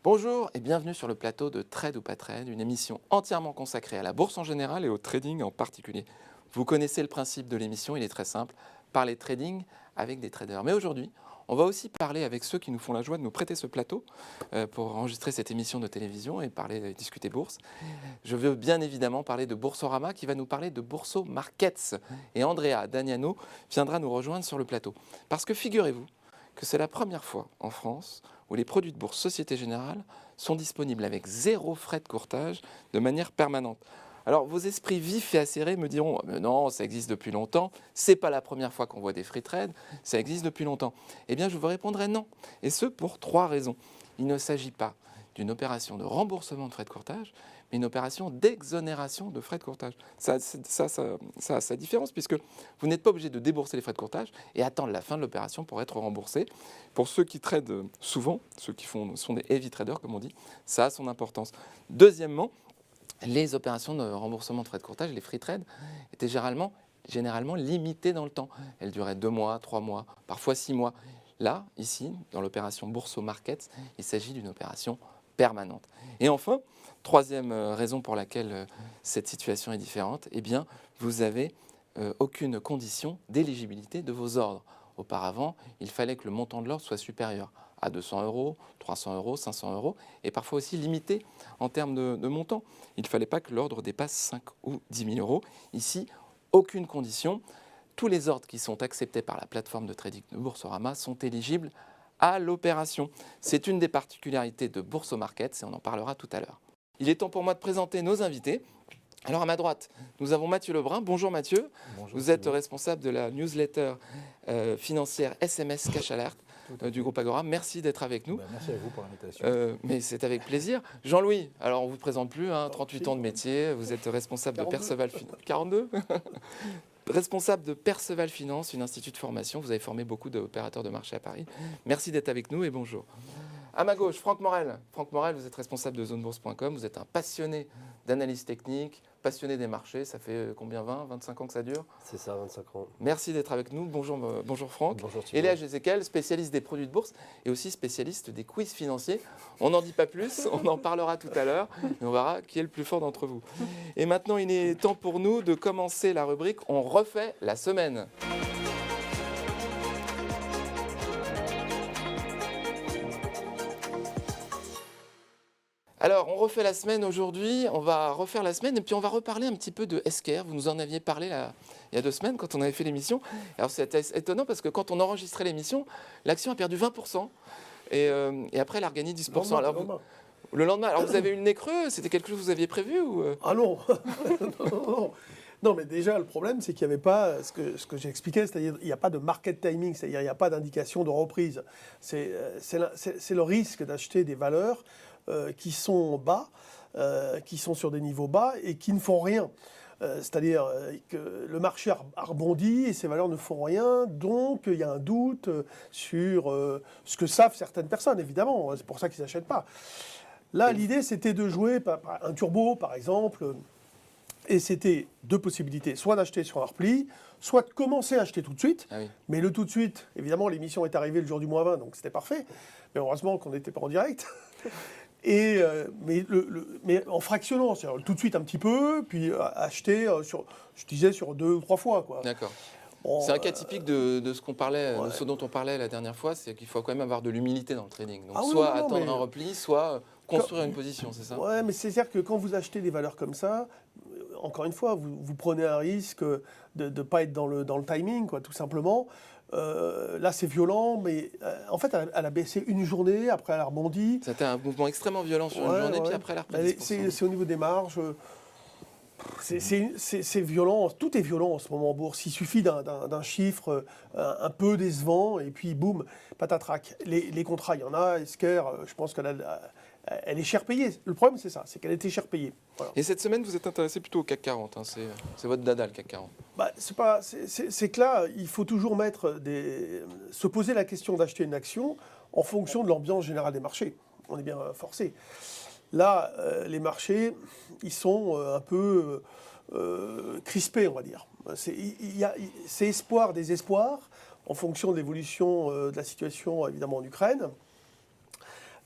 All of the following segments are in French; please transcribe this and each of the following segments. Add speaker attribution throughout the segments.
Speaker 1: Bonjour et bienvenue sur le plateau de Trade ou pas Trade, une émission entièrement consacrée à la bourse en général et au trading en particulier. Vous connaissez le principe de l'émission, il est très simple, parler trading avec des traders. Mais aujourd'hui, on va aussi parler avec ceux qui nous font la joie de nous prêter ce plateau pour enregistrer cette émission de télévision et discuter bourse. Je veux bien évidemment parler de Boursorama qui va nous parler de Bourso Markets. Et Andrea Dagnano viendra nous rejoindre sur le plateau. Parce que figurez-vous que c'est la première fois en France où les produits de bourse Société Générale sont disponibles avec zéro frais de courtage de manière permanente. Alors vos esprits vifs et acérés me diront non, ça existe depuis longtemps, c'est pas la première fois qu'on voit des free trades, ça existe depuis longtemps. Eh bien je vous répondrai non, et ce pour trois raisons. Il ne s'agit pas d'une opération de remboursement de frais de courtage, mais une opération d'exonération de frais de courtage. Ça a sa différence puisque vous n'êtes pas obligé de débourser les frais de courtage et attendre la fin de l'opération pour être remboursé. Pour ceux qui tradent souvent, ceux qui sont des heavy traders comme on dit, ça a son importance. Deuxièmement, les opérations de remboursement de frais de courtage, les free trades, étaient généralement limitées dans le temps. Elles duraient 2 mois, 3 mois, parfois 6 mois. Là, ici, dans l'opération Bourso Markets, il s'agit d'une opération permanente. Et enfin, troisième raison pour laquelle cette situation est différente, eh bien, vous n'avez aucune condition d'éligibilité de vos ordres. Auparavant, il fallait que le montant de l'ordre soit supérieur à 200 €, 300 €, 500 € et parfois aussi limité en termes de montant. Il ne fallait pas que l'ordre dépasse 5 ou 10 000 €. Ici, aucune condition. Tous les ordres qui sont acceptés par la plateforme de trading de Boursorama sont éligibles à l'opération. C'est une des particularités de Bourso Markets et on en parlera tout à l'heure. Il est temps pour moi de présenter nos invités. Alors à ma droite, nous avons Mathieu Lebrun. Bonjour Mathieu.
Speaker 2: Bonjour,
Speaker 1: vous êtes responsable de la newsletter financière SMS Cash Alert du groupe Agora. Merci d'être avec nous.
Speaker 2: Merci à vous pour l'invitation.
Speaker 1: Mais c'est avec plaisir. Jean-Louis, alors on ne vous présente plus, 38 ans de métier, vous êtes responsable
Speaker 2: 42.
Speaker 1: de Perceval Finance. 42 responsable de Perceval Finance, une institut de formation. Vous avez formé beaucoup d'opérateurs de marché à Paris. Merci d'être avec nous et bonjour. À ma gauche, Franck Morel. Franck Morel, vous êtes responsable de zonebourse.com. Vous êtes un passionné d'analyse technique, passionné des marchés. Ça fait combien, 20, 25 ans que ça dure?
Speaker 3: C'est ça, 25 ans.
Speaker 1: Merci d'être avec nous. Bonjour Franck.
Speaker 3: Bonjour Thibault.
Speaker 1: Et Léa Jézéquel, spécialiste des produits de bourse et aussi spécialiste des quiz financiers. On n'en dit pas plus, on en parlera tout à l'heure et on verra qui est le plus fort d'entre vous. Et maintenant, il est temps pour nous de commencer la rubrique « On refait la semaine ». Alors, on refait la semaine aujourd'hui, on va refaire la semaine et puis on va reparler un petit peu de SKR. Vous nous en aviez parlé il y a 2 semaines quand on avait fait l'émission. Alors, c'est étonnant parce que quand on enregistrait l'émission, l'action a perdu 20% et après, elle a regagné 10%. Le lendemain, alors vous avez eu le nez creux, c'était quelque chose que vous aviez prévu ou
Speaker 4: Ah non. Non. Non, mais déjà, le problème, c'est qu'il n'y avait pas ce que j'expliquais, c'est-à-dire qu'il n'y a pas de market timing, c'est-à-dire il n'y a pas d'indication de reprise. C'est le risque d'acheter des valeurs qui sont bas, qui sont sur des niveaux bas et qui ne font rien. C'est-à-dire que le marché a rebondi et ces valeurs ne font rien, donc il y a un doute sur ce que savent certaines personnes, évidemment, c'est pour ça qu'ils n'achètent pas. Là, l'idée, c'était de jouer un turbo, par exemple, et c'était 2 possibilités, soit d'acheter sur un repli, soit de commencer à acheter tout de suite.
Speaker 1: Ah oui.
Speaker 4: Mais le tout de suite, évidemment, l'émission est arrivée le jour du -20, donc c'était parfait. Mais heureusement qu'on n'était pas en direct. Mais en fractionnant, c'est-à-dire tout de suite un petit peu, puis acheter, sur 2 ou 3 fois, quoi.
Speaker 1: D'accord.
Speaker 4: Bon,
Speaker 1: c'est un cas typique de ce qu'on parlait, de ce dont on parlait la dernière fois, c'est qu'il faut quand même avoir de l'humilité dans le trading. Donc soit attendre un repli, soit construire une position, c'est ça?
Speaker 4: Ouais, mais c'est-à-dire que quand vous achetez des valeurs comme ça, encore une fois, vous prenez un risque de ne pas être dans le timing, quoi, tout simplement. Là, c'est violent, mais en fait, elle a baissé une journée, après elle a rebondi.
Speaker 1: C'était un mouvement extrêmement violent sur une journée, puis après elle a repris 10%.
Speaker 4: C'est au niveau des marges. C'est violent, tout est violent en ce moment en bourse. Il suffit d'un chiffre un peu décevant, et puis boum, patatrac. Les contrats, il y en a. Esker, je pense qu'elle est cher payée. Le problème, c'est ça, c'est qu'elle était cher payée. Voilà.
Speaker 1: Et cette semaine, vous êtes intéressé plutôt au CAC 40, c'est votre dada, le CAC 40.
Speaker 4: Bah, c'est que là, il faut toujours se poser la question d'acheter une action en fonction de l'ambiance générale des marchés. On est bien forcé. Là, les marchés, ils sont un peu crispés, on va dire. C'est espoir, désespoir, en fonction de l'évolution de la situation, évidemment, en Ukraine.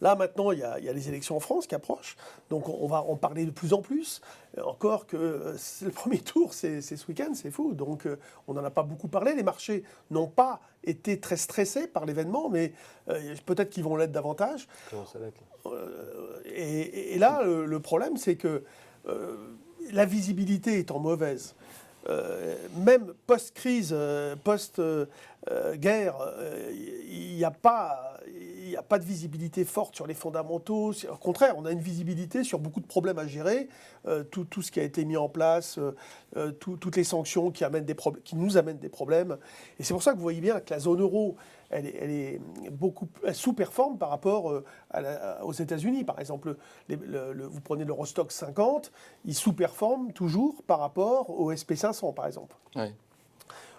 Speaker 4: Là, maintenant, il y a les élections en France qui approchent, donc on va en parler de plus en plus. Encore que le premier tour, c'est ce week-end, c'est fou. Donc, on n'en a pas beaucoup parlé. Les marchés n'ont pas été très stressés par l'événement, mais peut-être qu'ils vont l'être davantage.
Speaker 2: Comment ça va être, là
Speaker 4: Et là, le problème, c'est que la visibilité étant mauvaise, même post-crise, post-guerre, il n'y a pas de visibilité forte sur les fondamentaux. Au contraire, on a une visibilité sur beaucoup de problèmes à gérer, tout ce qui a été mis en place, toutes les sanctions qui nous amènent des problèmes. Et c'est pour ça que vous voyez bien que la zone euro, elle sous-performe par rapport aux États-Unis. Par exemple, vous prenez l'Eurostoxx 50, il sous-performe toujours par rapport au SP500, par exemple.
Speaker 1: Ouais.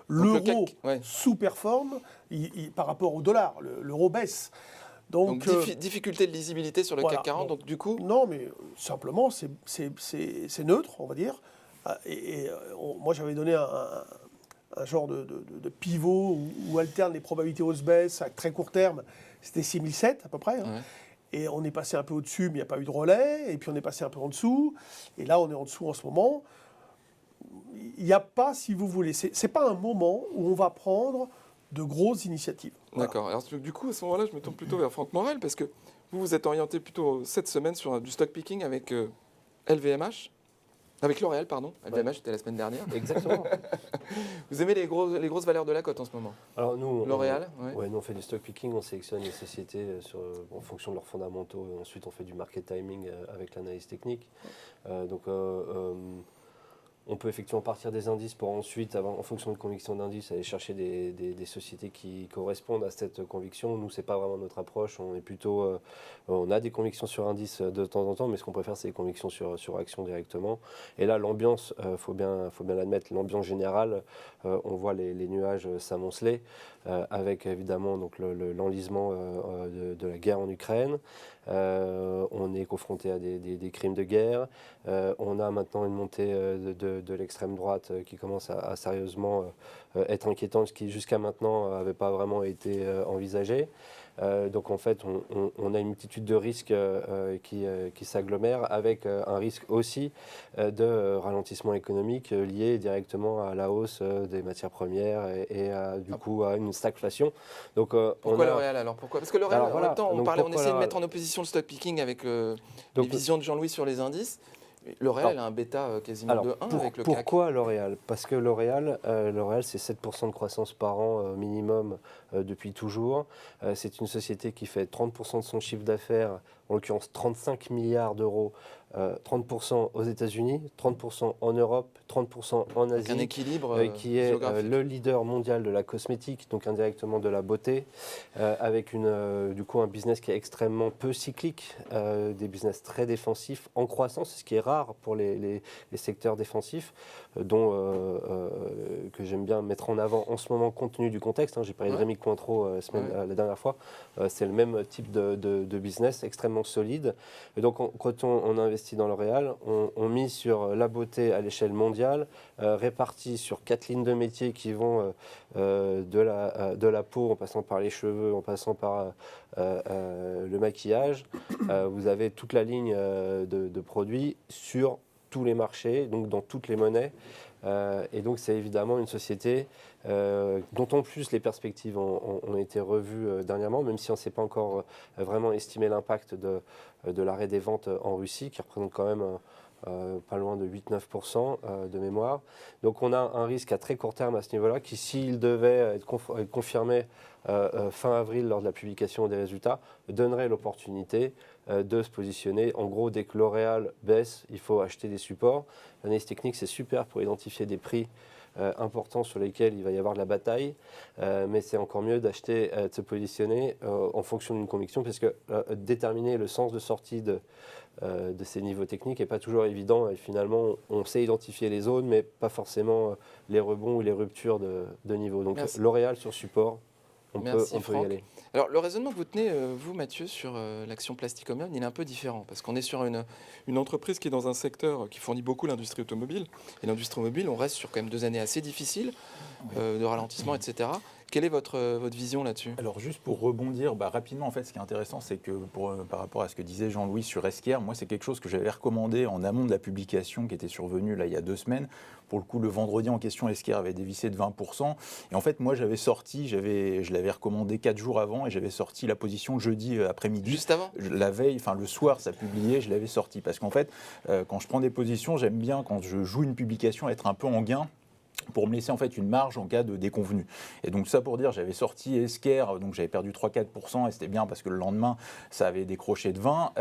Speaker 4: L'euro sous-performe par rapport au dollar. L'euro baisse.
Speaker 1: Donc difficulté de lisibilité sur le CAC 40, donc du coup...
Speaker 4: Non, mais simplement, c'est neutre, on va dire. Moi, j'avais donné un genre de pivot où alterne les probabilités hausse-baisse à très court terme. C'était 6007 à peu près. Hein. Ouais. Et on est passé un peu au-dessus, mais il n'y a pas eu de relais. Et puis on est passé un peu en dessous. Et là, on est en dessous en ce moment. Il n'y a pas, si vous voulez, c'est pas un moment où on va prendre de grosses initiatives. Voilà.
Speaker 1: D'accord. Alors du coup, à ce moment-là, je me tourne plutôt vers Franck Morel, parce que vous vous êtes orienté plutôt cette semaine sur du stock picking avec LVMH. Avec L'Oréal, pardon. LVMH, c'était la semaine dernière.
Speaker 2: Exactement.
Speaker 1: Vous aimez les grosses valeurs de la cote en ce moment?
Speaker 2: Alors nous,
Speaker 1: L'Oréal,
Speaker 2: nous on fait du stock picking, on sélectionne les sociétés en fonction de leurs fondamentaux. Et ensuite, on fait du market timing avec l'analyse technique. On peut effectivement partir des indices pour ensuite, en fonction de conviction d'indice, aller chercher des sociétés qui correspondent à cette conviction. Nous, c'est pas vraiment notre approche. On est plutôt, on a des convictions sur indice de temps en temps, mais ce qu'on préfère, c'est des convictions sur action directement. Et là, l'ambiance, faut bien l'admettre, l'ambiance générale, on voit les nuages s'amonceler, avec évidemment donc l'enlisement de la guerre en Ukraine. On est confronté à des crimes de guerre. On a maintenant une montée de l'extrême droite qui commence à sérieusement être inquiétante, ce qui jusqu'à maintenant n'avait pas vraiment été envisagé. Donc en fait, on a une multitude de risques qui s'agglomèrent, avec un risque aussi de ralentissement économique lié directement à la hausse des matières premières et du coup à une stagflation. Donc,
Speaker 1: pourquoi L'Oréal alors? Pourquoi? Parce que L'Oréal, en même temps, on essayait de mettre en opposition le stock picking avec les visions de Jean-Louis sur les indices. L'Oréal a un bêta quasiment de 1 avec le CAC.
Speaker 2: Pourquoi L'Oréal? Parce que L'Oréal, c'est 7% de croissance par an minimum depuis toujours. C'est une société qui fait 30% de son chiffre d'affaires, en l'occurrence 35 milliards d'euros, 30% aux États-Unis, 30% en Europe, 30% en Asie.
Speaker 1: Donc un équilibre
Speaker 2: qui est le leader mondial de la cosmétique, donc indirectement de la beauté, avec du coup un business qui est extrêmement peu cyclique, des business très défensifs, en croissance, ce qui est rare pour les secteurs défensifs, que j'aime bien mettre en avant en ce moment compte tenu du contexte. J'ai parlé de Rémy Cointreau la dernière fois. C'est le même type de business, extrêmement solide. Et donc quand on investit dans L'Oréal, on mise sur la beauté à l'échelle mondiale, répartie sur 4 lignes de métiers qui vont de la peau, en passant par les cheveux, en passant par le maquillage. Vous avez toute la ligne de produits sur tous les marchés, donc dans toutes les monnaies. Et donc c'est évidemment une société dont en plus les perspectives ont été revues dernièrement, même si on ne sait pas encore vraiment estimé l'impact de l'arrêt des ventes en Russie, qui représente quand même pas loin de 8-9% de mémoire. Donc on a un risque à très court terme à ce niveau-là, qui s'il devait être confirmé fin avril lors de la publication des résultats, donnerait l'opportunité de se positionner. En gros, dès que L'Oréal baisse, il faut acheter des supports. L'analyse technique, c'est super pour identifier des prix importants sur lesquels il va y avoir de la bataille, mais c'est encore mieux d'acheter, de se positionner en fonction d'une conviction, parce que déterminer le sens de sortie de ces niveaux techniques n'est pas toujours évident. Et finalement, on sait identifier les zones, mais pas forcément les rebonds ou les ruptures de niveau. Donc L'Oréal sur support, on peut y aller.
Speaker 1: Alors le raisonnement que vous tenez, vous Mathieu, sur l'action Plasticomium, il est un peu différent, parce qu'on est sur une entreprise qui est dans un secteur qui fournit beaucoup l'industrie automobile. Et l'industrie automobile, on reste sur quand même 2 années assez difficiles de ralentissement, etc. Quelle est votre vision là-dessus?
Speaker 3: Alors juste pour rebondir rapidement, en fait, ce qui est intéressant, c'est que par rapport à ce que disait Jean-Louis sur Esquire, moi c'est quelque chose que j'avais recommandé en amont de la publication qui était survenue là il y a 2 semaines. Pour le coup, le vendredi en question, Esquire avait dévissé de 20%. Et en fait, moi j'avais sorti, je l'avais recommandé 4 jours avant et j'avais sorti la position jeudi après-midi.
Speaker 1: Juste avant?
Speaker 3: La veille, enfin le soir, ça publiait, je l'avais sorti. Parce qu'en fait, quand je prends des positions, j'aime bien quand je joue une publication être un peu en gain, pour me laisser en fait une marge en cas de déconvenue. Et donc ça pour dire, j'avais sorti Esquire, donc j'avais perdu 3-4% et c'était bien parce que le lendemain ça avait décroché de 20.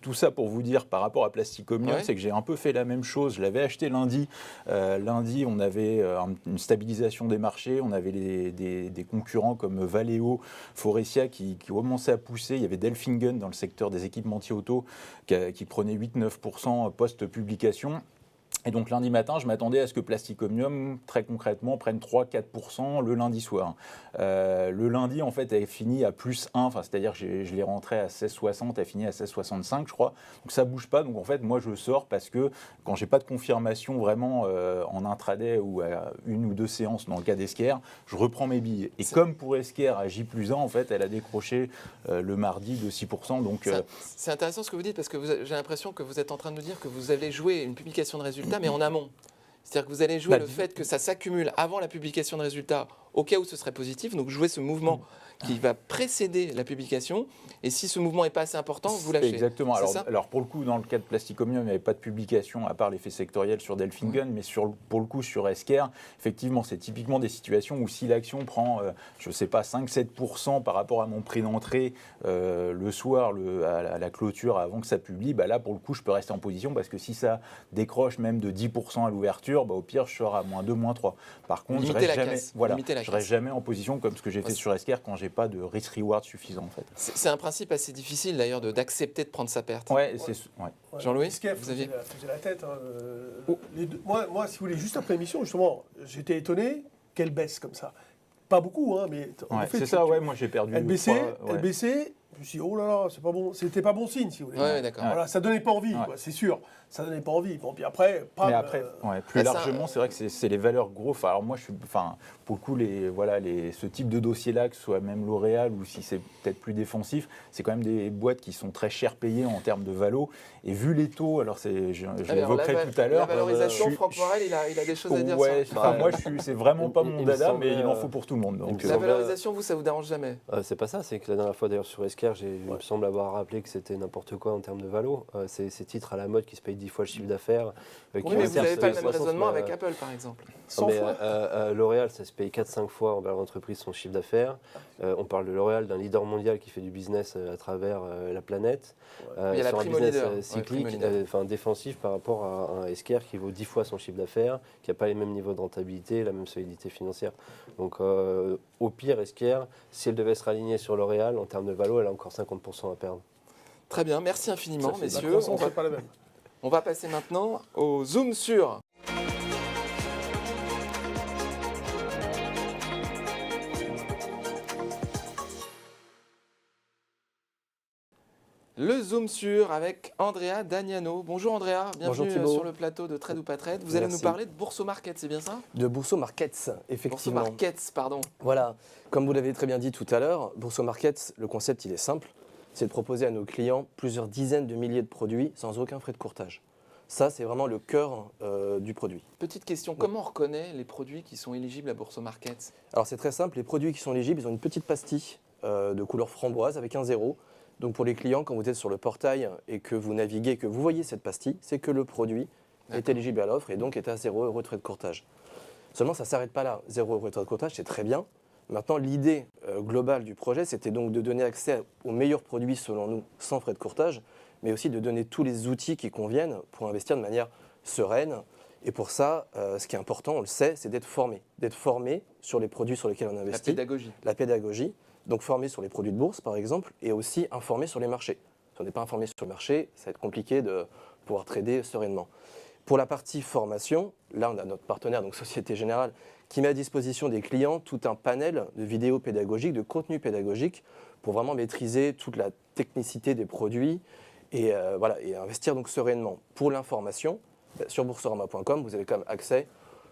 Speaker 3: Tout ça pour vous dire par rapport à Plastic Omnium, c'est que j'ai un peu fait la même chose. Je l'avais acheté lundi. Lundi on avait une stabilisation des marchés, on avait des concurrents comme Valeo, Forestia qui commençaient à pousser. Il y avait Delfingen dans le secteur des équipementiers auto qui prenait 8-9% post-publication. Et donc lundi matin, je m'attendais à ce que Plastic Omnium, très concrètement, prenne 3-4% le lundi soir. Le lundi, en fait, elle fini à plus 1, c'est-à-dire que je l'ai rentré à 16,60, elle finit à 16,65, je crois. Donc ça ne bouge pas. Donc en fait, moi, je sors parce que quand je n'ai pas de confirmation vraiment en intraday ou à 1 ou 2 séances dans le cas d'Esquire, je reprends mes billets. Et comme pour Esquire à J+1, en fait, elle a décroché le mardi de 6%. Donc,
Speaker 1: c'est intéressant ce que vous dites parce que j'ai l'impression que vous êtes en train de nous dire que vous allez jouer une publication de résultats mais en amont. C'est-à-dire que vous allez jouer le fait que ça s'accumule avant la publication de résultats au cas où ce serait positif, donc jouer ce mouvement qui va précéder la publication, et si ce mouvement n'est pas assez important, vous lâchez.
Speaker 3: Exactement. Alors pour le coup, dans le cas de Plastic Omnium, il n'y avait pas de publication, à part l'effet sectoriel sur Delfingen, mais pour le coup, sur Esquire, effectivement, c'est typiquement des situations où si l'action prend, je ne sais pas, 5-7% par rapport à mon prix d'entrée le soir, à la clôture, avant que ça publie, là, pour le coup, je peux rester en position, parce que si ça décroche même de 10% à l'ouverture, au pire, je sors à -2, -3. Par contre, je ne reste jamais en position comme ce que j'ai fait sur Esquire quand j'ai pas de risk-reward suffisant en fait.
Speaker 1: C'est un principe assez difficile d'ailleurs d'accepter de prendre sa perte. Jean-Louis,
Speaker 4: vous aviez la tête. Moi, si vous voulez, juste après l'émission, justement, j'étais étonné qu'elle baisse comme ça. Pas beaucoup, mais en fait,
Speaker 3: c'est ça. Moi j'ai perdu.
Speaker 4: Elle baissait. Je me suis dit, oh là là, c'est pas bon. C'était pas bon signe, si vous voulez. Voilà, ça donnait pas envie, c'est sûr. Ça donnait pas envie. Bon, puis après,
Speaker 3: plus largement, c'est vrai que c'est les valeurs growth. Alors moi, pour le coup, ce type de dossier-là, que ce soit même L'Oréal ou si c'est peut-être plus défensif, c'est quand même des boîtes qui sont très cher payées en termes de valo. Et vu les taux, alors je l'évoquerai tout à l'heure.
Speaker 1: La valorisation, Franck Morel, il a des choses à dire.
Speaker 3: Moi, c'est vraiment pas mon dada, mais il en faut pour tout le monde. Donc,
Speaker 1: la valorisation, vous, ça vous dérange jamais?
Speaker 2: C'est pas ça. C'est que la dernière fois, d'ailleurs, sur Esquire, il me semble avoir rappelé que c'était n'importe quoi en termes de valo. Ces titres à la mode qui se payent 10 fois le chiffre d'affaires.
Speaker 1: Mais vous n'avez pas le même raisonnement avec Apple, par exemple.
Speaker 2: L'Oréal, ça se paye 4-5 fois en valeur d'entreprise son chiffre d'affaires. On parle de L'Oréal, d'un leader mondial qui fait du business à travers la planète.
Speaker 1: Il y a la prime leader
Speaker 2: cyclique, défensif par rapport à un Esquire qui vaut 10 fois son chiffre d'affaires, qui n'a pas les mêmes niveaux de rentabilité, la même solidité financière. Donc au pire, Esquire, si elle devait se raligner sur L'Oréal, en termes de valo, elle a encore 50% à perdre.
Speaker 1: Très bien, merci infiniment, messieurs.
Speaker 4: On
Speaker 1: va passer maintenant au Zoom sur. Le Zoom sur avec Andrea Dagnano. Bonjour Andrea, bienvenue sur le plateau de Trade ou pas Trade. Vous allez nous parler de Bourso Markets, c'est bien ça?
Speaker 5: De Bourso Markets, effectivement.
Speaker 1: Bourso Markets, pardon.
Speaker 5: Voilà, comme vous l'avez très bien dit tout à l'heure, Bourso Markets, le concept il est simple, c'est de proposer à nos clients plusieurs dizaines de milliers de produits sans aucun frais de courtage. Ça, c'est vraiment le cœur du produit.
Speaker 1: Petite question, comment on reconnaît les produits qui sont éligibles à Bourso Markets?
Speaker 5: Alors c'est très simple, les produits qui sont éligibles, ils ont une petite pastille de couleur framboise avec un 0. Donc pour les clients, quand vous êtes sur le portail et que vous naviguez, que vous voyez cette pastille, c'est que le produit est éligible à l'offre et donc est à 0 € de frais de courtage. Seulement, ça ne s'arrête pas là. 0 € de frais de courtage, c'est très bien. Maintenant, l'idée globale du projet, c'était donc de donner accès aux meilleurs produits, selon nous, sans frais de courtage, mais aussi de donner tous les outils qui conviennent pour investir de manière sereine. Et pour ça, ce qui est important, on le sait, c'est d'être formé sur les produits sur lesquels on investit. La pédagogie. Donc formé sur les produits de bourse, par exemple, et aussi informé sur les marchés. Si on n'est pas informé sur le marché, ça va être compliqué de pouvoir trader sereinement. Pour la partie formation, là, on a notre partenaire, donc Société Générale, qui met à disposition des clients tout un panel de vidéos pédagogiques, de contenus pédagogiques, pour vraiment maîtriser toute la technicité des produits et investir donc sereinement. Pour l'information, sur boursorama.com, vous avez quand même accès,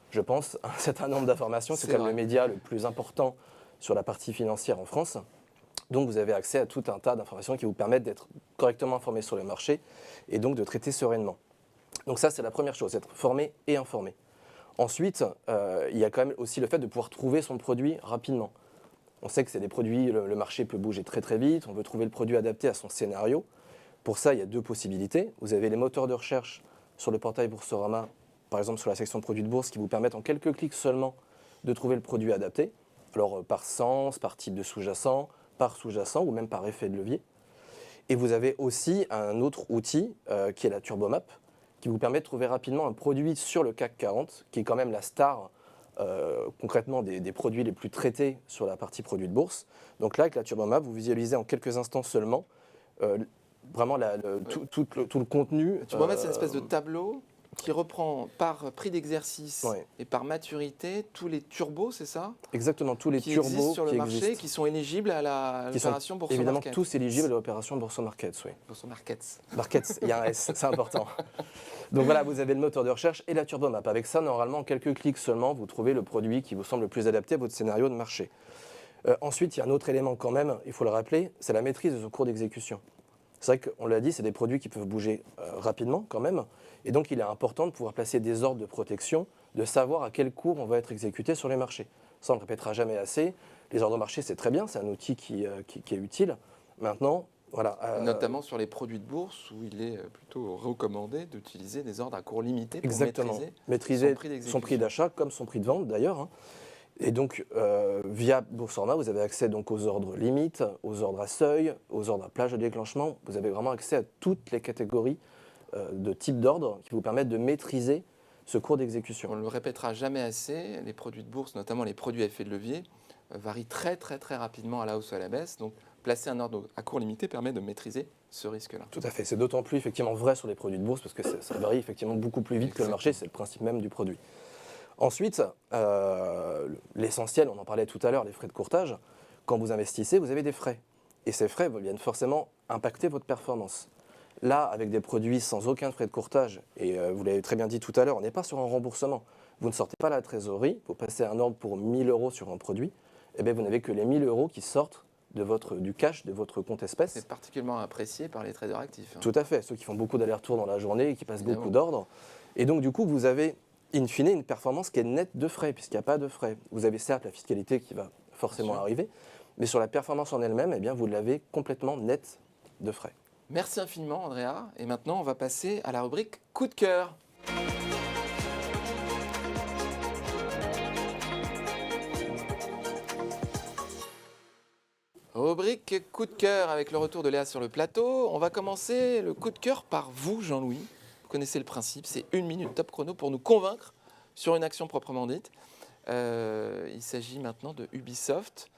Speaker 5: je pense, à un certain nombre d'informations. C'est quand même le média le plus important sur la partie financière en France. Donc vous avez accès à tout un tas d'informations qui vous permettent d'être correctement informé sur le marché et donc de traiter sereinement. Donc ça, c'est la première chose, être formé et informé. Ensuite, il y a quand même aussi le fait de pouvoir trouver son produit rapidement. On sait que c'est des produits, le marché peut bouger très très vite, on veut trouver le produit adapté à son scénario. Pour ça, il y a deux possibilités. Vous avez les moteurs de recherche sur le portail Boursorama, par exemple sur la section produits de bourse, qui vous permettent en quelques clics seulement de trouver le produit adapté. Alors par sens, par type de sous-jacent, par sous-jacent ou même par effet de levier. Et vous avez aussi un autre outil qui est la Turbomap, qui vous permet de trouver rapidement un produit sur le CAC 40, qui est quand même la star concrètement des produits les plus traités sur la partie produits de bourse. Donc là, avec la Turbomap, vous visualisez en quelques instants seulement vraiment tout le contenu.
Speaker 1: Turbomap, c'est une espèce de tableau qui reprend par prix d'exercice
Speaker 5: Ouais.
Speaker 1: et par maturité tous les turbos, c'est ça?
Speaker 5: Exactement, tous les
Speaker 1: Qui
Speaker 5: turbos
Speaker 1: existent sur le
Speaker 5: qui
Speaker 1: marché,
Speaker 5: existent.
Speaker 1: qui sont éligibles à
Speaker 5: Qui sont
Speaker 1: l'opération Bourse
Speaker 5: évidemment
Speaker 1: Market.
Speaker 5: tous éligibles à l'opération Bourse Markets, oui.
Speaker 1: Bourse Markets.
Speaker 5: Markets, il y a un S, c'est important. Donc voilà, vous avez le moteur de recherche et la Turbomap. Avec ça, normalement, en quelques clics seulement, vous trouvez le produit qui vous semble le plus adapté à votre scénario de marché. Ensuite, il y a un autre élément quand même, il faut le rappeler, c'est la maîtrise de ce cours d'exécution. C'est vrai qu'on l'a dit, c'est des produits qui peuvent bouger rapidement quand même. Et donc, il est important de pouvoir placer des ordres de protection, de savoir à quel cours on va être exécuté sur les marchés. Ça, on ne le répétera jamais assez. Les ordres de marché, c'est très bien, c'est un outil qui est utile. Maintenant, voilà.
Speaker 1: Notamment sur les produits de bourse, où il est plutôt recommandé d'utiliser des ordres à cours limité pour
Speaker 5: exactement.
Speaker 1: maîtriser
Speaker 5: Maîtriser son prix d'achat comme son prix de vente d'ailleurs. Hein. Et donc, via Boursorama, vous avez accès donc aux ordres limites, aux ordres à seuil, aux ordres à plage de déclenchement. Vous avez vraiment accès à toutes les catégories de types d'ordres qui vous permettent de maîtriser ce cours d'exécution.
Speaker 1: On ne le répétera jamais assez, les produits de bourse, notamment les produits à effet de levier, varient très très très rapidement à la hausse ou à la baisse. Donc, placer un ordre à cours limité permet de maîtriser ce risque-là.
Speaker 5: Tout à fait. C'est d'autant plus effectivement vrai sur les produits de bourse parce que ça varie effectivement beaucoup plus vite que le marché. C'est le principe même du produit. Ensuite, l'essentiel, on en parlait tout à l'heure, les frais de courtage. Quand vous investissez, vous avez des frais. Et ces frais viennent forcément impacter votre performance. Là, avec des produits sans aucun frais de courtage, et vous l'avez très bien dit tout à l'heure, on n'est pas sur un remboursement. Vous ne sortez pas la trésorerie, vous passez un ordre pour 1 000 € sur un produit, et bien vous n'avez que les 1 000 € qui sortent du cash de votre compte espèce.
Speaker 1: C'est particulièrement apprécié par les traders actifs.
Speaker 5: Tout à fait, ceux qui font beaucoup d'allers-retours dans la journée et qui passent
Speaker 1: Évidemment.
Speaker 5: beaucoup d'ordres. Et donc, du coup, vous avez, in fine, une performance qui est nette de frais, puisqu'il n'y a pas de frais. Vous avez certes la fiscalité qui va forcément arriver, mais sur la performance en elle-même, eh bien, vous l'avez complètement nette de frais.
Speaker 1: Merci infiniment, Andrea. Et maintenant, on va passer à la rubrique coup de cœur. Rubrique coup de cœur avec le retour de Léa sur le plateau. On va commencer le coup de cœur par vous, Jean-Louis. Vous connaissez le principe, c'est 1 minute top chrono pour nous convaincre sur une action proprement dite. Il s'agit maintenant de Ubisoft.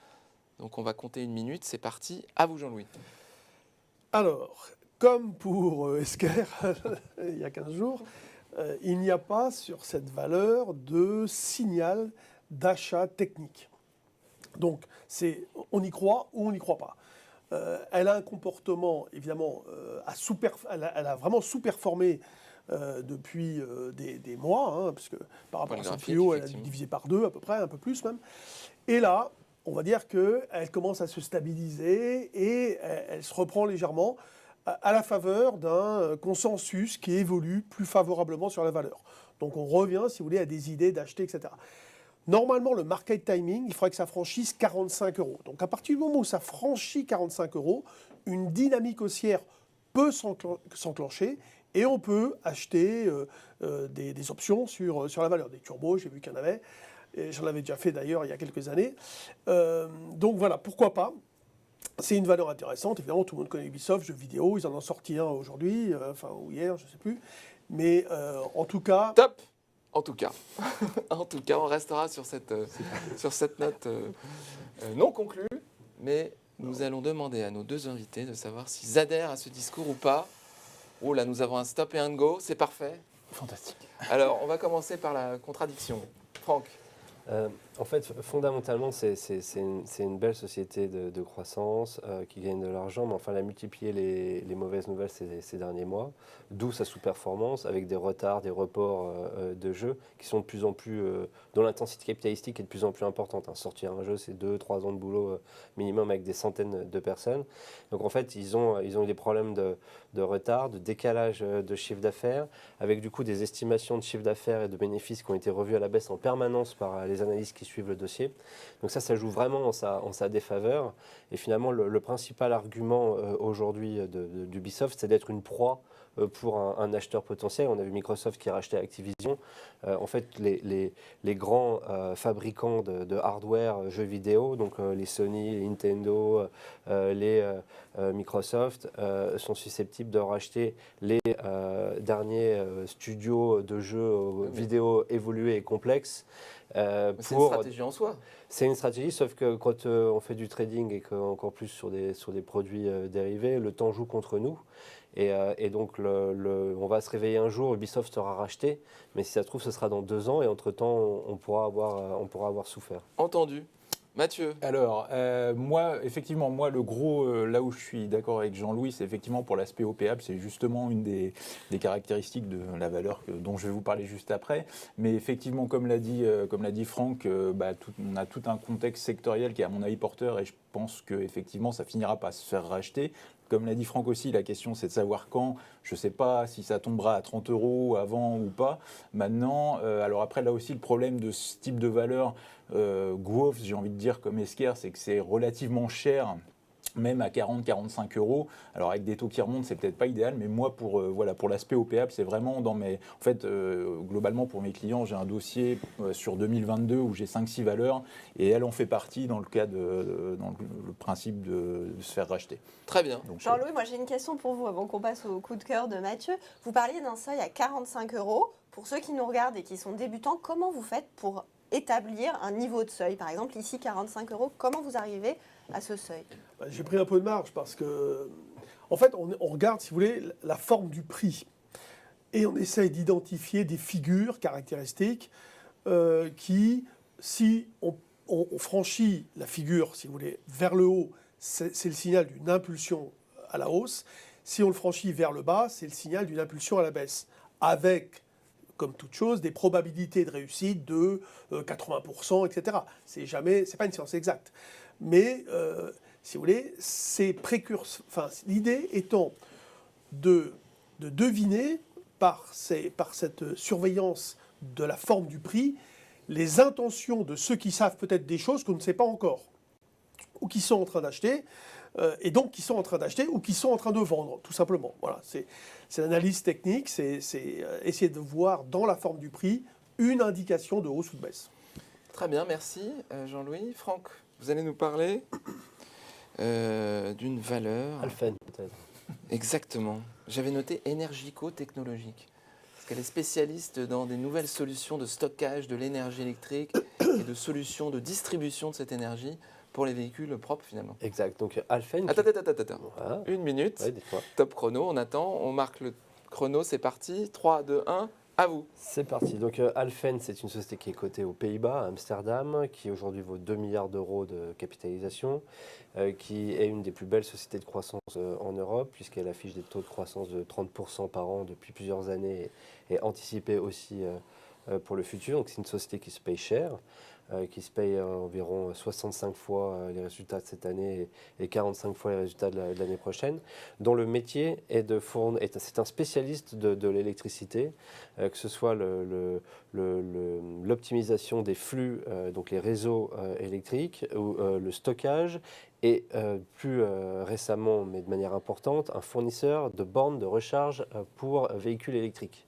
Speaker 1: Donc on va compter 1 minute, c'est parti. À vous, Jean-Louis.
Speaker 4: Alors, comme pour Esker, il y a 15 jours, il n'y a pas sur cette valeur de signal d'achat technique. Donc, on y croit ou on n'y croit pas. Elle a un comportement, évidemment, elle a vraiment sous-performé depuis des mois, hein, puisque par rapport à son tuyau, elle a divisé par 2 à peu près, un peu plus même. Et là, on va dire qu'elle commence à se stabiliser et elle se reprend légèrement à la faveur d'un consensus qui évolue plus favorablement sur la valeur. Donc on revient, si vous voulez, à des idées d'acheter, etc. Normalement, le market timing, il faudrait que ça franchisse 45 €. Donc à partir du moment où ça franchit 45 €, une dynamique haussière peut s'enclencher et on peut acheter des options sur la valeur. Des turbos, j'ai vu qu'il y en avait. J'en avais déjà fait d'ailleurs il y a quelques années. Donc voilà, pourquoi pas. C'est une valeur intéressante. Évidemment, tout le monde connaît Ubisoft, jeux vidéo. Ils en ont sorti un aujourd'hui, ou hier, je ne sais plus. Mais en tout cas...
Speaker 1: Top. En tout cas, on restera sur cette note non conclue. Mais nous allons demander à nos deux invités de savoir s'ils adhèrent à ce discours ou pas. Oh là, nous avons un stop et un go. C'est parfait.
Speaker 3: Fantastique.
Speaker 1: Alors, on va commencer par la contradiction. Franck.
Speaker 2: En fait, fondamentalement, c'est une belle société de croissance qui gagne de l'argent, mais enfin, elle a multiplié les mauvaises nouvelles ces derniers mois, d'où sa sous-performance avec des retards, des reports de jeux qui sont de plus en plus, dont l'intensité capitalistique est de plus en plus importante. Hein. Sortir un jeu, c'est 2-3 ans de boulot minimum avec des centaines de personnes. Donc en fait, ils ont eu des problèmes de retard, de décalage de chiffre d'affaires, avec du coup des estimations de chiffre d'affaires et de bénéfices qui ont été revues à la baisse en permanence par les analystes qui suivent le dossier. Donc ça joue vraiment en sa défaveur. Et finalement, le principal argument aujourd'hui d'Ubisoft, c'est d'être une proie pour un acheteur potentiel. On a vu Microsoft qui a racheté Activision. En fait, les grands fabricants de hardware jeux vidéo, donc les Sony, les Nintendo, les Microsoft, sont susceptibles de racheter les derniers studios de jeux vidéo évolués et complexes.
Speaker 1: C'est une stratégie en soi.
Speaker 2: C'est une stratégie, sauf que quand on fait du trading et qu'encore plus sur des produits dérivés, le temps joue contre nous. Et donc, on va se réveiller un jour, Ubisoft sera racheté, mais si ça se trouve, ce sera dans 2 ans, et entre-temps, on pourra avoir souffert.
Speaker 1: Entendu. Mathieu.
Speaker 3: Alors, moi, effectivement, le gros, là où je suis d'accord avec Jean-Louis, c'est effectivement pour l'aspect OPAble, c'est justement une des caractéristiques de la valeur dont je vais vous parler juste après. Mais effectivement, comme l'a dit Franck, on a tout un contexte sectoriel qui est à mon avis porteur, et je pense qu'effectivement, ça finira par se faire racheter. Comme l'a dit Franck aussi, la question c'est de savoir quand. Je ne sais pas si ça tombera à 30 € avant ou pas. Maintenant, alors après, là aussi, le problème de ce type de valeur, growth, j'ai envie de dire, comme Esker, c'est que c'est relativement cher, même à 40-45 €. Alors avec des taux qui remontent, c'est peut-être pas idéal, mais moi pour l'aspect OPAble, c'est vraiment dans mes. En fait, globalement pour mes clients, j'ai un dossier sur 2022 où j'ai 5-6 valeurs et elle en fait partie dans le cas dans le principe de se faire racheter.
Speaker 1: Très bien.
Speaker 6: Jean-Louis, moi j'ai une question pour vous avant qu'on passe au coup de cœur de Mathieu. Vous parliez d'un seuil à 45 €. Pour ceux qui nous regardent et qui sont débutants, comment vous faites pour établir un niveau de seuil? Par exemple, ici 45 €, comment vous arrivez à ce seuil?
Speaker 4: J'ai pris un peu de marge parce que, en fait, on regarde, si vous voulez, la forme du prix. Et on essaye d'identifier des figures caractéristiques qui, si on franchit la figure, si vous voulez, vers le haut, c'est le signal d'une impulsion à la hausse. Si on le franchit vers le bas, c'est le signal d'une impulsion à la baisse. Avec, comme toute chose, des probabilités de réussite de 80%, etc. C'est pas une science exacte. Mais, si vous voulez, c'est précurseur. Enfin, l'idée étant de deviner par cette surveillance de la forme du prix les intentions de ceux qui savent peut-être des choses qu'on ne sait pas encore, ou qui sont en train d'acheter, et donc qui sont en train d'acheter ou qui sont en train de vendre, tout simplement. Voilà, c'est l'analyse technique, c'est essayer de voir dans la forme du prix une indication de hausse ou de baisse.
Speaker 1: Très bien, merci Jean-Louis. Franck, vous allez nous parler d'une valeur.
Speaker 2: Alphen, peut-être.
Speaker 1: Exactement. J'avais noté énergico-technologique. Parce qu'elle est spécialiste dans des nouvelles solutions de stockage de l'énergie électrique et de solutions de distribution de cette énergie pour les véhicules propres finalement.
Speaker 2: Exact. Donc Alphen.
Speaker 1: Attends.
Speaker 2: Voilà.
Speaker 1: 1 minute.
Speaker 2: Ouais, dites-moi.
Speaker 1: Top chrono, on attend, on marque le chrono, c'est parti. 3, 2, 1, à vous.
Speaker 2: C'est parti. Donc Alphen, c'est une société qui est cotée aux Pays-Bas, à Amsterdam, qui aujourd'hui vaut 2 milliards d'euros de capitalisation, qui est une des plus belles sociétés de croissance en Europe, puisqu'elle affiche des taux de croissance de 30% par an depuis plusieurs années et anticipée aussi pour le futur. Donc c'est une société qui se paye cher, qui se paye environ 65 fois les résultats de cette année et 45 fois les résultats de l'année prochaine, dont le métier est de fournir. C'est un spécialiste de l'électricité, que ce soit l'optimisation des flux, donc les réseaux électriques, ou le stockage, et plus récemment, mais de manière importante, un fournisseur de bornes de recharge pour véhicules électriques.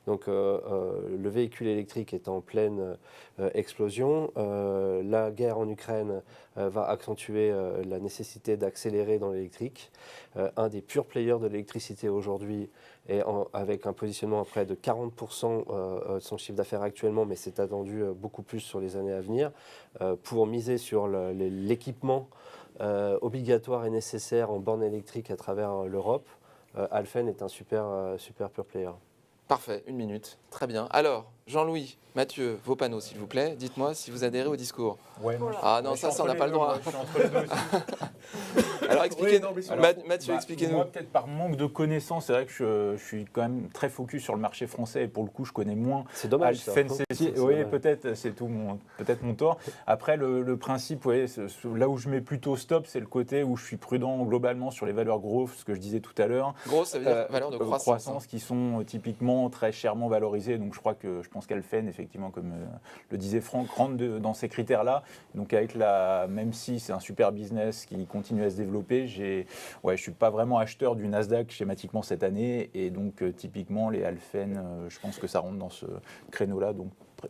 Speaker 2: Donc le véhicule électrique est en pleine explosion. La guerre en Ukraine va accentuer la nécessité d'accélérer dans l'électrique. Un des pure players de l'électricité aujourd'hui, avec un positionnement à près de 40% de son chiffre d'affaires actuellement, mais c'est attendu beaucoup plus sur les années à venir, pour miser sur l'équipement obligatoire et nécessaire en bornes électriques à travers l'Europe. Alphen est un super pure player.
Speaker 1: Parfait, 1 minute. Très bien. Alors, Jean-Louis, Mathieu, vos panneaux, s'il vous plaît. Dites-moi si vous adhérez au discours.
Speaker 3: Ouais, moi,
Speaker 1: Ah non,
Speaker 3: je suis
Speaker 1: ça, on n'a
Speaker 3: entre
Speaker 1: pas
Speaker 3: les
Speaker 1: le droit.
Speaker 3: deux, je suis entre les deux aussi.
Speaker 1: Alors, expliquez.
Speaker 4: Oui, non, mais sur
Speaker 1: Mathieu, expliquez-nous.
Speaker 3: Moi, peut-être par manque de connaissances, c'est vrai que je suis quand même très focus sur le marché français et pour le coup, je connais moins
Speaker 2: C'est dommage. ça.
Speaker 3: Alphen City.
Speaker 2: C'est
Speaker 3: Oui,
Speaker 2: dommage.
Speaker 3: peut-être, c'est peut-être mon tort. Après, le principe, ouais, là où je mets plutôt stop, c'est le côté où je suis prudent globalement sur les valeurs growth, ce que je disais tout à l'heure.
Speaker 1: Gros, ça veut dire valeur de croissance.
Speaker 3: Qui sont typiquement très chèrement valorisées. Donc je pense qu'Alphen, effectivement, comme le disait Franck, rentre dans ces critères-là. Donc même si c'est un super business qui continue à se développer, je ne suis pas vraiment acheteur du Nasdaq schématiquement cette année. Et donc typiquement, les Alphen, je pense que ça rentre dans ce créneau-là. Donc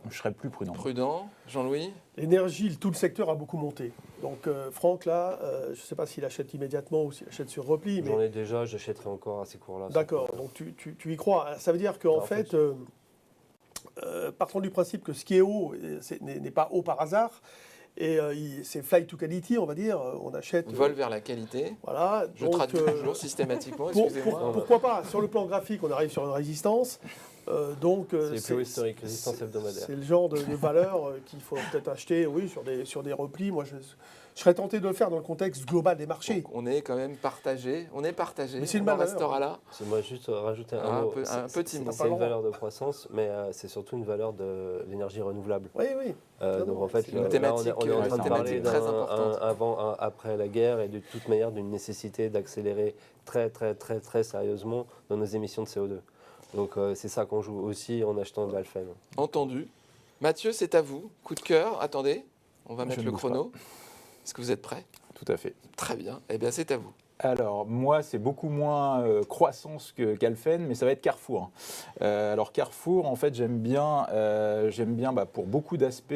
Speaker 3: je serais plus prudent.
Speaker 1: Prudent. Jean-Louis?
Speaker 4: L'énergie, tout le secteur a beaucoup monté. Donc Franck, là, je ne sais pas s'il achète immédiatement ou s'il achète sur repli.
Speaker 2: J'en ai déjà, j'achèterai encore à ces cours-là.
Speaker 4: D'accord, donc tu y crois. Ça veut dire qu'en
Speaker 2: En fait,
Speaker 4: partons du principe que ce qui est haut n'est pas haut par hasard, et c'est flight to quality, on va dire. On achète.
Speaker 1: Vol vers la qualité.
Speaker 4: Voilà.
Speaker 1: Je
Speaker 4: donc,
Speaker 1: traduis toujours systématiquement,
Speaker 4: pour-
Speaker 1: excusez-moi.
Speaker 4: pourquoi pas? Sur le plan graphique, on arrive sur une résistance.
Speaker 2: C'est les plus hauts historiques, résistance hebdomadaire.
Speaker 4: C'est le genre de valeur qu'il faut peut-être acheter, oui, sur des replis. Moi, je serais tenté de le faire dans le contexte global des marchés.
Speaker 1: Donc, on est quand même partagé.
Speaker 4: Mais c'est une
Speaker 1: on en
Speaker 4: valeur.
Speaker 1: restera là.
Speaker 2: C'est moi juste rajouter
Speaker 1: Ah,
Speaker 2: un mot.
Speaker 1: un peu timide.
Speaker 2: C'est une valeur de croissance, mais c'est surtout une valeur de l'énergie renouvelable.
Speaker 4: Oui, oui.
Speaker 2: Donc en fait,
Speaker 1: C'est une
Speaker 2: là,
Speaker 1: thématique,
Speaker 2: on est en train de parler
Speaker 1: très importante.
Speaker 2: après la guerre et de toute manière d'une nécessité d'accélérer très sérieusement dans nos émissions de CO2. Donc c'est ça qu'on joue aussi en achetant de l'Alphen.
Speaker 1: Entendu. Mathieu, c'est à vous. Coup de cœur. Attendez, on va
Speaker 3: Je
Speaker 1: mettre
Speaker 3: ne
Speaker 1: le
Speaker 3: bouge
Speaker 1: chrono. Est-ce que vous êtes prêts?
Speaker 3: Tout à fait.
Speaker 1: Très bien. Eh bien, c'est à vous.
Speaker 3: Alors, moi, c'est beaucoup moins croissance qu'Alphen, mais ça va être Carrefour. Alors, Carrefour, en fait, j'aime bien pour beaucoup d'aspects.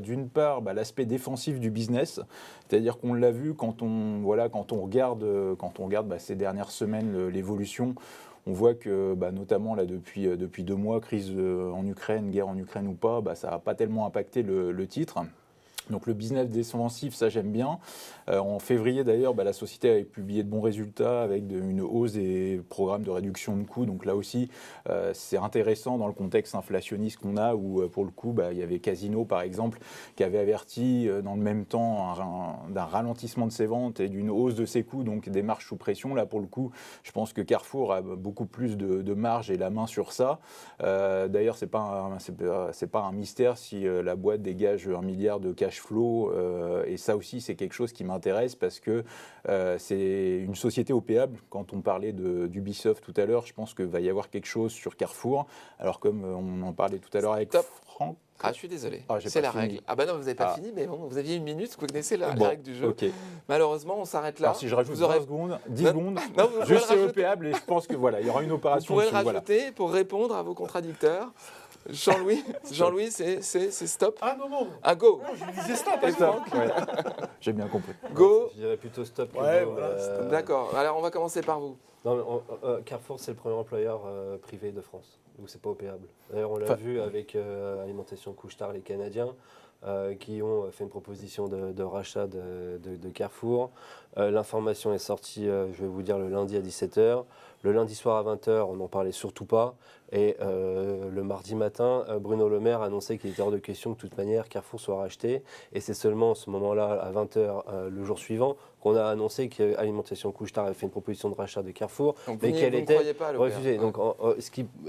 Speaker 3: D'une part, l'aspect défensif du business, c'est-à-dire qu'on l'a vu quand on regarde ces dernières semaines l'évolution. On voit que, notamment là, depuis 2 mois, crise en Ukraine, guerre en Ukraine ou pas, ça n'a pas tellement impacté le titre. Donc le business défensif, ça j'aime bien. En février d'ailleurs, la société avait publié de bons résultats avec une hausse des programmes de réduction de coûts. Donc là aussi, c'est intéressant dans le contexte inflationniste qu'on a où pour le coup, il y avait Casino par exemple qui avait averti dans le même temps d'un ralentissement de ses ventes et d'une hausse de ses coûts, donc des marges sous pression. Là pour le coup, je pense que Carrefour a beaucoup plus de marge et la main sur ça. D'ailleurs, c'est pas un mystère si la boîte dégage 1 milliard de cash flow, et ça aussi c'est quelque chose qui m'intéresse parce que c'est une société opéable. Quand on parlait d'Ubisoft tout à l'heure, je pense qu'il va y avoir quelque chose sur Carrefour. Alors comme on en parlait tout à l'heure avec
Speaker 1: Stop.
Speaker 3: Franck.
Speaker 1: Ah, je suis désolé.
Speaker 3: Ah, j'ai
Speaker 1: c'est
Speaker 3: pas
Speaker 1: la
Speaker 3: fini.
Speaker 1: règle. Ah non, vous n'avez pas
Speaker 3: Ah.
Speaker 1: fini, mais bon, vous aviez 1 minute, vous connaissez la
Speaker 3: Bon,
Speaker 1: règle du jeu.
Speaker 3: ok.
Speaker 1: Malheureusement, on s'arrête là.
Speaker 3: Alors si je rajoute
Speaker 1: Vous aurez-
Speaker 3: 20 secondes, 10
Speaker 1: Non,
Speaker 3: secondes,
Speaker 1: non, vous pourrez
Speaker 3: juste
Speaker 1: le
Speaker 3: c'est
Speaker 1: rajouter.
Speaker 3: opéable et je pense que voilà, il y aura une
Speaker 1: Vous
Speaker 3: opération
Speaker 1: pourrez le
Speaker 3: dessus, voilà.
Speaker 1: rajouter pour répondre à vos contradicteurs. Jean-Louis, c'est stop.
Speaker 4: Ah non,
Speaker 1: Un go.
Speaker 4: non, je disais stop.
Speaker 1: Et
Speaker 3: Stop,
Speaker 1: Franck,
Speaker 3: ouais. J'ai bien compris.
Speaker 1: go.
Speaker 2: Je dirais plutôt stop. que
Speaker 4: Ouais,
Speaker 2: go,
Speaker 4: voilà,
Speaker 2: mais,
Speaker 4: stop.
Speaker 1: D'accord. Alors, on va commencer par vous.
Speaker 2: Non, mais Carrefour, c'est le premier employeur privé de France, donc c'est pas opéable. D'ailleurs, on l'a
Speaker 3: Enfin-
Speaker 2: vu avec Alimentation Couche-Tard, les Canadiens, qui ont fait une proposition de rachat de Carrefour. L'information est sortie, je vais vous dire, le lundi à 17h. Le lundi soir à 20h, on n'en parlait surtout pas. Et le mardi matin, Bruno Le Maire annonçait qu'il était hors de question que de toute manière Carrefour soit racheté. Et c'est seulement à ce moment-là, à 20h, le jour suivant, qu'on a annoncé qu'Alimentation Couche-Tard avait fait une proposition de rachat de Carrefour,
Speaker 1: Donc,
Speaker 2: mais
Speaker 1: vous
Speaker 2: qu'elle
Speaker 1: ne
Speaker 2: était
Speaker 1: croyez pas à l'OPR.
Speaker 2: refusée. Donc,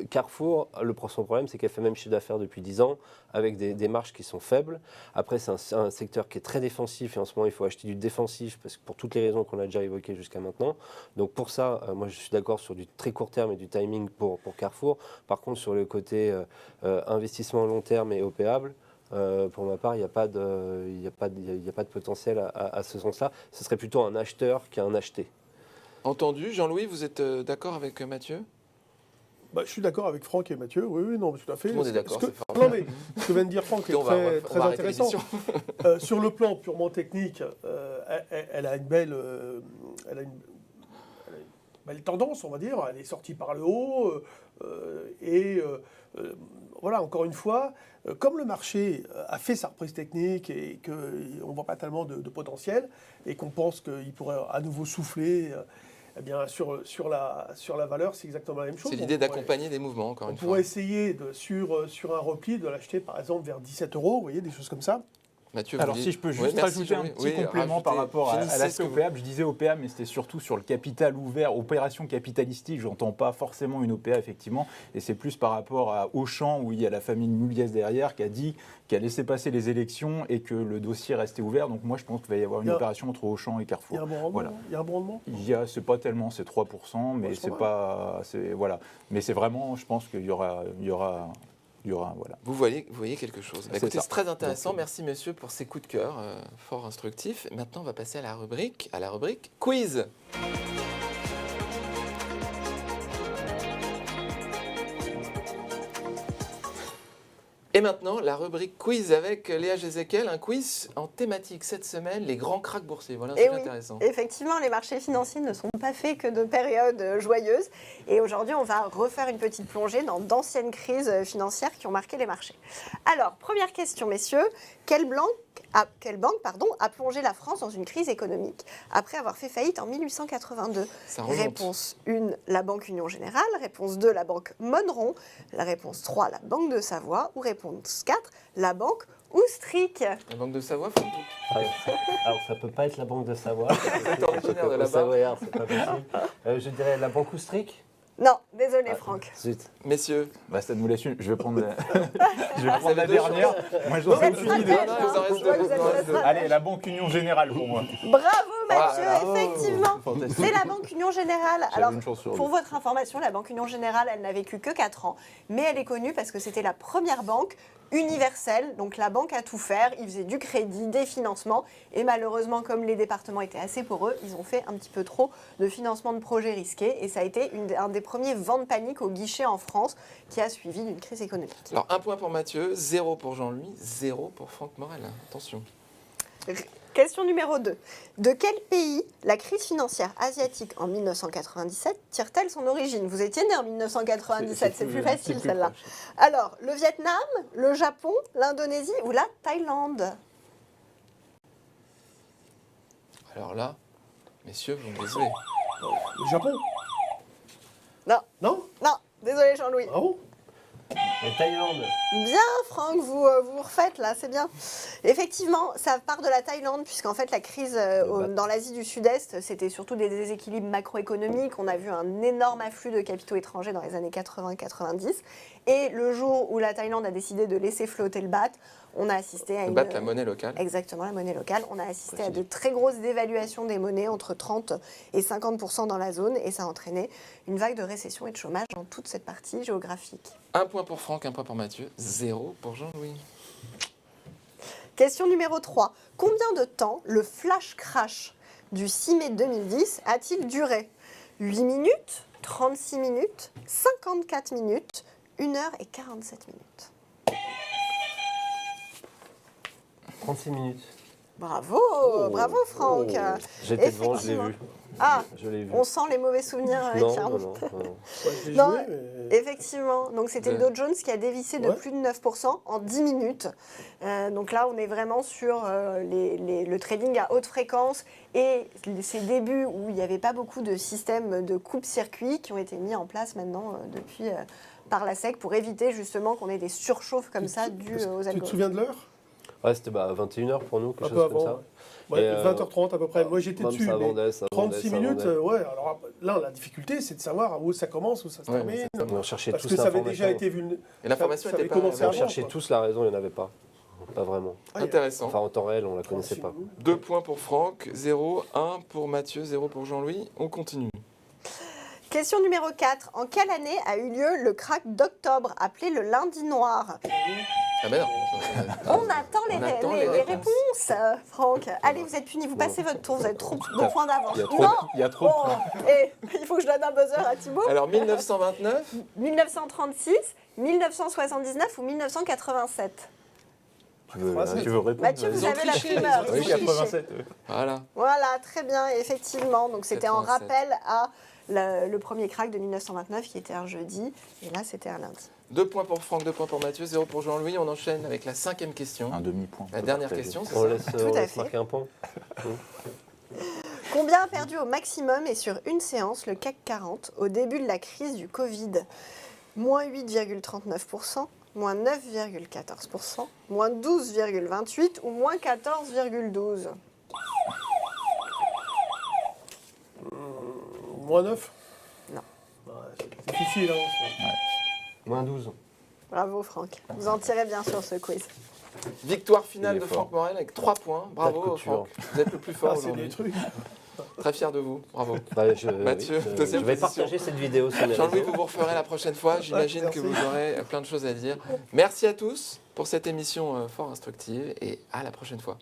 Speaker 2: Carrefour, son problème, c'est qu'elle fait le même chiffre d'affaires depuis 10 ans, avec des marges qui sont faibles. Après, c'est un secteur qui est très défensif, et en ce moment, il faut acheter du défensif, parce que pour toutes les raisons qu'on a déjà évoquées jusqu'à maintenant. Donc, pour ça, moi, je suis d'accord sur du très court terme et du timing pour Carrefour. Par contre, sur le côté investissement long terme et opéable, pour ma part, il n'y a pas de potentiel à ce sens-là. Ce serait plutôt un acheteur qu'un acheté.
Speaker 1: Entendu. Jean-Louis, vous êtes d'accord avec Mathieu?
Speaker 4: Je suis d'accord avec Franck et Mathieu. Oui, non, tout à fait.
Speaker 1: Tout le monde est d'accord,
Speaker 4: Ce que-
Speaker 1: c'est formidable.
Speaker 4: Non, mais ce que vient de dire Franck est
Speaker 1: On va
Speaker 4: très, très
Speaker 1: arrêter
Speaker 4: intéressant.
Speaker 1: l'émission.
Speaker 4: Sur le plan purement technique, elle a une belle, belle tendance, on va dire. Elle est sortie par le haut. Voilà, encore une fois, comme le marché a fait sa reprise technique et qu'on ne voit pas tellement de potentiel et qu'on pense qu'il pourrait à nouveau souffler, Eh bien, sur la valeur, c'est exactement la même chose.
Speaker 1: C'est l'idée d'accompagner des mouvements, encore
Speaker 4: On
Speaker 1: une fois.
Speaker 4: pourrait essayer, sur un repli, de l'acheter par exemple vers 17 €, vous voyez, des choses comme ça.
Speaker 1: Mathieu,
Speaker 3: Alors
Speaker 1: vous
Speaker 3: si je peux
Speaker 1: dites-
Speaker 3: juste
Speaker 1: Oui, merci,
Speaker 3: rajouter un
Speaker 1: Jean-Louis.
Speaker 3: petit
Speaker 1: Oui,
Speaker 3: complément par
Speaker 1: rajoutez,
Speaker 3: rapport à
Speaker 1: finissez
Speaker 3: l'aspect
Speaker 1: ce que vous-
Speaker 3: OPA, je disais OPA, mais c'était surtout sur le capital ouvert, opération capitalistique, je n'entends pas forcément une OPA effectivement, et c'est plus par rapport à Auchan, où il y a la famille Muliez derrière, qui a laissé passer les élections et que le dossier restait ouvert, donc moi je pense qu'il va y avoir une opération entre Auchan et
Speaker 4: Il y a
Speaker 3: Carrefour.
Speaker 4: un bon rendement.
Speaker 3: Voilà.
Speaker 4: Il y a un bon rendement.
Speaker 3: C'est pas tellement, c'est 3%, mais
Speaker 4: Ouais,
Speaker 3: c'est
Speaker 4: pas
Speaker 3: pas, voilà. Mais c'est vraiment, je pense qu'il y aura, voilà.
Speaker 1: Vous voyez quelque chose.
Speaker 3: C'est
Speaker 1: Écoutez,
Speaker 3: ça.
Speaker 1: c'est très intéressant.
Speaker 3: Donc,
Speaker 1: Merci, monsieur, pour ces coups de cœur fort instructifs. Maintenant, on va passer à la rubrique quiz. Et maintenant, la rubrique quiz avec Léa Jézéquel, un quiz en thématique cette semaine, les grands cracks boursiers. Voilà,
Speaker 6: Eh
Speaker 1: c'est
Speaker 6: oui.
Speaker 1: intéressant.
Speaker 6: Effectivement, les marchés financiers ne sont pas faits que de périodes joyeuses. Et aujourd'hui, on va refaire une petite plongée dans d'anciennes crises financières qui ont marqué les marchés. Alors, première question, messieurs. Quelle banque a plongé la France dans une crise économique après avoir fait faillite en 1882?
Speaker 1: Ça remonte.
Speaker 6: Réponse 1, la Banque Union Générale. Réponse 2, la Banque Monneron. La réponse 3, la Banque de Savoie. Ou réponse 4, la Banque Oustric.
Speaker 1: La Banque de Savoie, faut le doute.
Speaker 2: Alors, ça peut pas être la Banque de Savoie.
Speaker 1: C'est originaire de là-bas.
Speaker 2: Savoyard, c'est pas possible. Je dirais la Banque Oustric.
Speaker 6: Non, désolé Franck.
Speaker 2: Zut.
Speaker 1: Messieurs,
Speaker 3: Bah, ça nous laisse une. Je vais prendre, je vais
Speaker 1: vous
Speaker 3: prendre
Speaker 1: avez
Speaker 3: la
Speaker 1: deux
Speaker 3: dernière. Moi, je n'en
Speaker 6: Vous
Speaker 3: ai
Speaker 6: êtes
Speaker 3: aucune idée.
Speaker 6: stratège,
Speaker 1: Non, il vous en reste
Speaker 6: je vois
Speaker 1: deux,
Speaker 6: que vous
Speaker 1: il vous en
Speaker 6: êtes
Speaker 1: reste deux.
Speaker 6: stratège.
Speaker 3: Allez, la Banque Union Générale pour moi.
Speaker 6: Bravo Mathieu,
Speaker 1: Voilà.
Speaker 6: effectivement.
Speaker 3: Fantastique.
Speaker 6: C'est la Banque Union Générale.
Speaker 3: J'avais
Speaker 6: Alors,
Speaker 3: une chance sur
Speaker 6: pour
Speaker 3: deux.
Speaker 6: votre information, la Banque Union Générale, elle n'a vécu que 4 ans. Mais elle est connue parce que c'était la première banque universelle. Donc la banque a tout faire. Ils faisaient du crédit, des financements. Et malheureusement, comme les départements étaient assez poreux, ils ont fait un petit peu trop de financement de projets risqués. Et ça a été un des premiers vents de panique au guichet en France qui a suivi d'une crise économique.
Speaker 1: alors 1 point pour Mathieu, 0 pour Jean-Louis, 0 pour Franck Morel. Attention.
Speaker 6: Question numéro 2. De quel pays la crise financière asiatique en 1997 tire-t-elle son origine? Vous étiez né en 1997, c'est plus facile
Speaker 3: plus
Speaker 6: celle-là.
Speaker 3: proche.
Speaker 6: Alors, le Vietnam, le Japon, l'Indonésie ou la Thaïlande?
Speaker 1: Alors là, messieurs, vous me désolez.
Speaker 4: Le Japon.
Speaker 6: Non,
Speaker 4: Non.
Speaker 6: non, désolé Jean-Louis.
Speaker 4: Bravo.
Speaker 2: La Thaïlande.
Speaker 6: Bien Franck, vous refaites là, c'est bien. Effectivement, ça part de la Thaïlande, puisqu'en fait la crise dans l'Asie du Sud-Est, c'était surtout des déséquilibres macroéconomiques. On a vu un énorme afflux de capitaux étrangers dans les années 80-90. Et le jour où la Thaïlande a décidé de laisser flotter le baht, on a assisté à
Speaker 1: Battre la monnaie locale.
Speaker 6: Exactement, la monnaie locale. On a assisté à de très grosses dévaluations des monnaies, entre 30 et 50% dans la zone, et ça a entraîné une vague de récession et de chômage dans toute cette partie géographique.
Speaker 1: 1 point pour Franck, 1 point pour Mathieu, 0 pour Jean-Louis.
Speaker 6: Question numéro 3. Combien de temps le flash crash du 6 mai 2010 a-t-il duré? 8 minutes, 36 minutes, 54 minutes, 1 heure et 47 minutes.
Speaker 2: 36 minutes.
Speaker 6: Bravo, bravo Franck.
Speaker 2: J'étais devant, je l'ai
Speaker 6: Effectivement.
Speaker 2: vu.
Speaker 6: Ah,
Speaker 2: Je l'ai vu.
Speaker 6: on sent les mauvais souvenirs qui
Speaker 2: Non, non,
Speaker 6: remontent.
Speaker 2: non, non.
Speaker 4: Ouais, je l'ai
Speaker 6: Non,
Speaker 4: joué, mais...
Speaker 6: Effectivement, donc c'était le Dow Jones qui a dévissé de
Speaker 4: Ouais.
Speaker 6: plus de 9% en 10 minutes. Donc là, on est vraiment sur le trading à haute fréquence et ces débuts où il n'y avait pas beaucoup de systèmes de coupe-circuit qui ont été mis en place maintenant depuis par la SEC pour éviter justement qu'on ait des surchauffes comme ça dues aux
Speaker 4: Tu te
Speaker 6: algorithmes.
Speaker 4: souviens de l'heure?
Speaker 2: Ouais, c'était à 21h pour nous, quelque
Speaker 4: Un peu
Speaker 2: chose comme
Speaker 4: avant.
Speaker 2: ça.
Speaker 4: Ouais,
Speaker 2: Et,
Speaker 4: 20h30 à peu près. Moi j'étais
Speaker 2: Même
Speaker 4: dessus.
Speaker 2: ça
Speaker 4: mais
Speaker 2: vendait, ça vendait,
Speaker 4: 36
Speaker 2: ça
Speaker 4: minutes,
Speaker 2: vendait.
Speaker 4: ouais. Alors là, la difficulté, c'est de savoir où ça commence, où ça se
Speaker 1: Ouais,
Speaker 4: termine.
Speaker 2: On cherchait
Speaker 4: Parce
Speaker 2: tous
Speaker 4: que ça avait
Speaker 2: l'information.
Speaker 4: déjà été vu.
Speaker 1: Et l'information
Speaker 4: Ça
Speaker 1: n'était
Speaker 4: avait
Speaker 1: pas
Speaker 4: commencé
Speaker 2: On
Speaker 4: avant,
Speaker 2: cherchait
Speaker 4: quoi.
Speaker 2: tous la raison, il n'y en avait pas. Pas vraiment.
Speaker 1: intéressant.
Speaker 2: Enfin, en temps réel, on la connaissait pas.
Speaker 1: 2 points pour Franck, 0, 1 pour Mathieu, 0 pour Jean-Louis. On continue.
Speaker 6: Question numéro 4. En quelle année a eu lieu le crack d'octobre, appelé le lundi noir?
Speaker 1: Ah ben non.
Speaker 6: On attend les,
Speaker 1: On attend
Speaker 6: les
Speaker 1: les
Speaker 6: réponses, Franck. Allez, vous êtes punis, vous passez votre tour, vous avez trop de points d'avance.
Speaker 3: Il y a trop,
Speaker 6: Non
Speaker 3: il y a trop de
Speaker 6: Oh,
Speaker 3: points.
Speaker 6: il faut que je donne un buzzer à Thibaut.
Speaker 1: Alors 1929,
Speaker 6: 1936, 1979 ou 1987?
Speaker 2: Tu veux,
Speaker 4: Ah, c'est-
Speaker 2: tu veux répondre
Speaker 6: Mathieu,
Speaker 2: vas-y.
Speaker 6: vous
Speaker 1: ont
Speaker 6: avez la
Speaker 1: triché,
Speaker 6: primeur.
Speaker 1: ils ont
Speaker 3: Oui,
Speaker 6: Ils ont triché.
Speaker 3: 87.
Speaker 1: voilà.
Speaker 6: Voilà, très bien, effectivement. Donc c'était en
Speaker 1: 87.
Speaker 6: rappel à le premier crack de 1929 qui était un jeudi. Et là, c'était un lundi.
Speaker 1: 2 points pour Franck, 2 points pour Mathieu, 0 pour Jean-Louis. On enchaîne avec la 5e question.
Speaker 3: Un demi-point.
Speaker 1: La dernière question, c'est
Speaker 2: On
Speaker 1: ça
Speaker 2: laisse,
Speaker 6: Tout
Speaker 2: on
Speaker 6: à
Speaker 2: laisse
Speaker 6: fait.
Speaker 2: marquer un point.
Speaker 6: Combien a perdu au maximum et sur une séance le CAC 40 au début de la crise du Covid? Moins 8,39%, moins 9,14%, moins 12,28% ou moins 14,12%?
Speaker 4: Moins 9?
Speaker 6: Non.
Speaker 4: Ouais, c'est difficile, hein.
Speaker 2: Moins 12.
Speaker 6: Bravo Franck. Vous en tirez bien sur ce quiz.
Speaker 1: Victoire finale
Speaker 3: Il est
Speaker 1: de
Speaker 3: fort.
Speaker 1: Franck Morel avec 3 points. Bravo
Speaker 2: couture.
Speaker 1: Franck. Vous êtes le plus fort
Speaker 4: Ah, c'est
Speaker 1: aujourd'hui.
Speaker 4: des trucs.
Speaker 1: Très fier de vous. Bravo.
Speaker 2: je
Speaker 1: Mathieu, deuxième
Speaker 2: vais
Speaker 1: position.
Speaker 2: partager cette vidéo sur les
Speaker 1: Jean-Louis,
Speaker 2: réseaux.
Speaker 1: vous vous referez la prochaine fois. J'imagine que
Speaker 4: merci.
Speaker 1: vous aurez plein de choses à dire. Merci à tous pour cette émission fort instructive et à la prochaine fois.